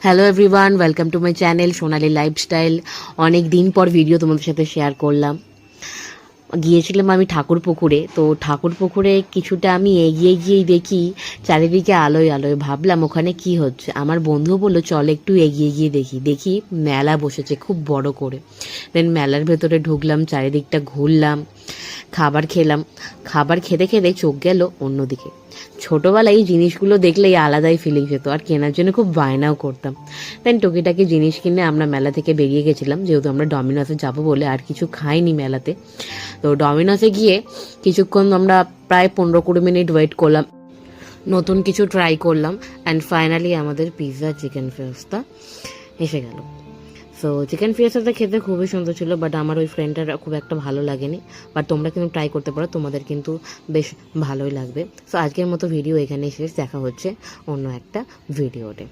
Hello everyone, welcome to my channel Sonali lifestyle. অনেক দিন পর ভিডিও তোমাদের সাথে শেয়ার করলাম। গিয়েছিলাম আমি ঠাকুর পুকুরে। তো ঠাকুর পুকুরে কিছুটা আমি এগিয়ে গিয়েই দেখি চারিদিকে আলোয় আলোয়। ভাবলাম ওখানে কি হচ্ছে। আমার বন্ধু বললো চল একটু এগিয়ে গিয়ে দেখি। দেখি মেলা বসেছে খুব বড় করে। দেন মেলার ভেতরে ঢুকলাম, চারিদিকটা ঘুরলাম, খাবার খেলাম। খাবার খেতে খেতে চোখ গেল অন্যদিকে। ছোটোবেলায় এই জিনিসগুলো দেখলেই আলাদাই ফিলিংস হতো, আর কেনার জন্য খুব বায়নাও করতাম। দেন টুকিটাকি জিনিস কিনে আমরা মেলা থেকে বেরিয়ে গেছিলাম, যেহেতু আমরা ডমিনোসে যাবো বলে আর কিছু খাইনি মেলাতে। তো ডমিনোসে গিয়ে কিছুক্ষণ আমরা প্রায় 15-20 মিনিট ওয়েট করলাম, নতুন কিছু ট্রাই করলাম, অ্যান্ড ফাইনালি আমাদের পিৎজা চিকেন ফিয়েস্তা এসে গেল। সো চিকেন ফিয়েস্তাটা খেতে খুবই সুন্দর ছিল, বাট আমার ওই ফ্রেন্ডটার খুব একটা ভালো লাগেনি। বাট তোমরা কিন্তু ট্রাই করতে পারো, তোমাদের কিন্তু বেশ ভালোই লাগবে। সো আজকের মতো ভিডিও এখানেই শেষ। দেখা হচ্ছে অন্য একটা ভিডিওতে।